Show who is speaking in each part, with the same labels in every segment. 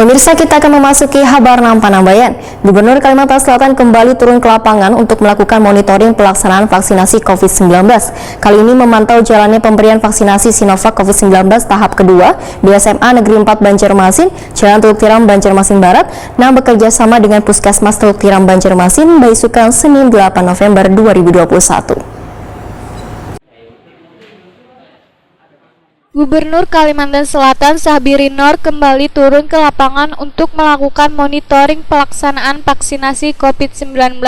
Speaker 1: Pemirsa, kita akan memasuki Habarnam Panambayan. Gubernur Kalimantan Selatan kembali turun ke lapangan untuk melakukan monitoring pelaksanaan vaksinasi COVID-19. Kali ini memantau jalannya pemberian vaksinasi Sinovac COVID-19 tahap kedua di SMA Negeri 4 Banjarmasin, Jalan Teluk Tiram, Banjarmasin Barat, yang bekerja sama dengan Puskesmas Teluk Tiram, Banjarmasin, Baisukan, Senin 8 November 2021.
Speaker 2: Gubernur Kalimantan Selatan Syahbiri Noor kembali turun ke lapangan untuk melakukan monitoring pelaksanaan vaksinasi COVID-19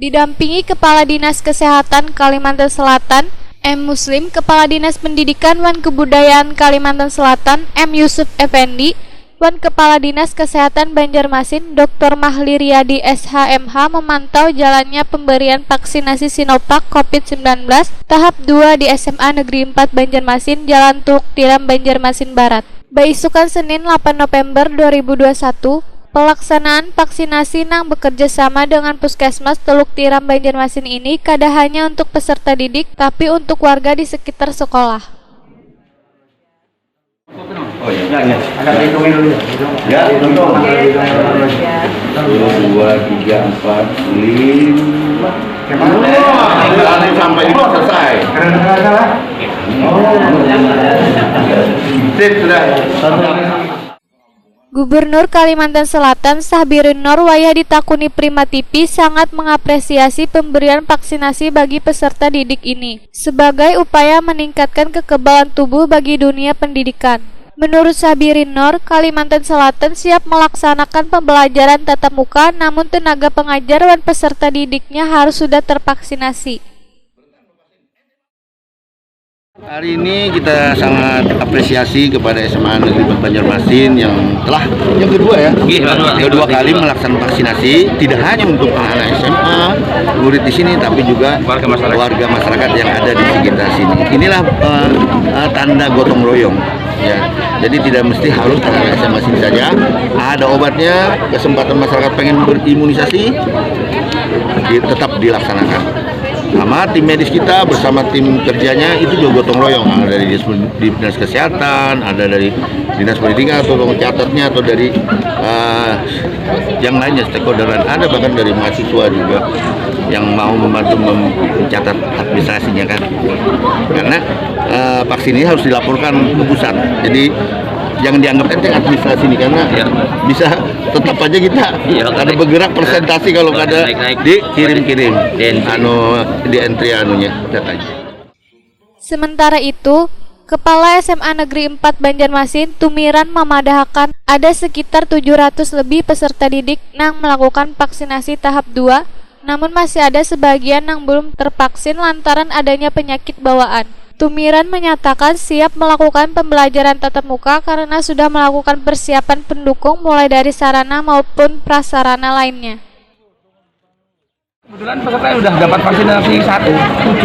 Speaker 2: didampingi Kepala Dinas Kesehatan Kalimantan Selatan M. Muslim, Kepala Dinas Pendidikan dan Kebudayaan Kalimantan Selatan M. Yusuf Effendi, dan Kepala Dinas Kesehatan Banjarmasin Dr. Mahli Riyadi SHMH memantau jalannya pemberian vaksinasi Sinovac COVID-19 tahap 2 di SMA Negeri 4 Banjarmasin, Jalan Teluk Tiram, Banjarmasin Barat. Baisukan Senin 8 November 2021, pelaksanaan vaksinasi yang bekerja sama dengan Puskesmas Teluk Tiram, Banjarmasin ini kada hanya untuk peserta didik, tapi untuk warga di sekitar sekolah.
Speaker 3: Oh ya, agak hitungin dulu ya. Ya, hitung. 1, 2, 3, 4, 5. Sampai 5 selesai.
Speaker 2: Gubernur Kalimantan Selatan Syahbiri Noor wayah ditakuni Prima TV sangat mengapresiasi pemberian vaksinasi bagi peserta didik ini sebagai upaya meningkatkan kekebalan tubuh bagi dunia pendidikan. Menurut Syahbiri Noor, Kalimantan Selatan siap melaksanakan pembelajaran tatap muka, namun tenaga pengajar dan peserta didiknya harus sudah tervaksinasi.
Speaker 3: Hari ini kita sangat apresiasi kepada SMA Negeri 4 Banjarmasin yang telah kedua kali melaksanakan vaksinasi, tidak hanya untuk anak-anak SMA, murid di sini, tapi juga warga masyarakat yang ada di sekitar sini. Inilah tanda gotong royong. Ya, jadi tidak mesti harus anak SMA sini saja. Ada obatnya, kesempatan masyarakat pengen berimunisasi, tetap dilaksanakan. Sama tim medis kita bersama tim kerjanya itu juga gotong royong, ada dari dinas kesehatan, ada dari dinas pendidikan atau mencatatnya, atau dari yang lainnya stakeholder, ada bahkan dari mahasiswa juga yang mau membantu mencatat administrasinya kan, karena vaksin ini harus dilaporkan ke pusat, jadi jangan dianggap enteng administrasi ini, karena bisa tetap aja kita ada bergerak presentasi kalau ada dikirim-kirim di entry datanya.
Speaker 2: Sementara itu, Kepala SMA Negeri 4 Banjarmasin Tumiran memadahkan ada sekitar 700 lebih peserta didik yang melakukan vaksinasi tahap 2, namun masih ada sebagian yang belum tervaksin lantaran adanya penyakit bawaan. Tumiran menyatakan siap melakukan pembelajaran tatap muka karena sudah melakukan persiapan pendukung mulai dari sarana maupun prasarana lainnya.
Speaker 4: Kebetulan peserta yang sudah dapat vaksinasi 717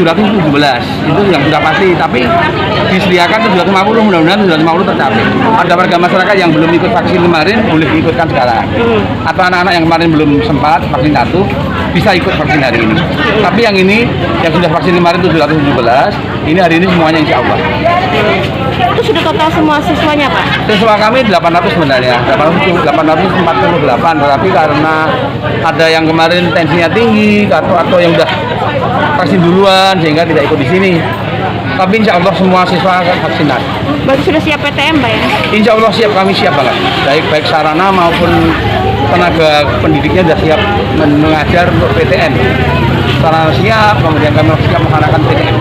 Speaker 4: itu yang sudah pasti, tapi disediakan 750, mudah-mudahan 750 tercapai. Ada warga masyarakat yang belum ikut vaksin kemarin boleh diikutkan sekarang, atau anak-anak yang kemarin belum sempat vaksin 1 bisa ikut vaksin hari ini. Tapi yang ini yang sudah vaksin kemarin 717, ini hari ini semuanya insya Allah.
Speaker 5: Itu sudah total semua siswanya, Pak?
Speaker 4: Siswa kami 800 sebenarnya, 848, tetapi karena ada yang kemarin tensinya tinggi atau yang udah vaksin duluan sehingga tidak ikut di sini. Tapi insya Allah semua siswa akan vaksinasi.
Speaker 5: Berarti sudah siap PTM, Pak ya?
Speaker 4: Insya Allah siap, kami siap banget. Baik sarana maupun tenaga pendidiknya sudah siap mengajar untuk PTM. Sarana siap, kemudian kami siap melaksanakan PTM.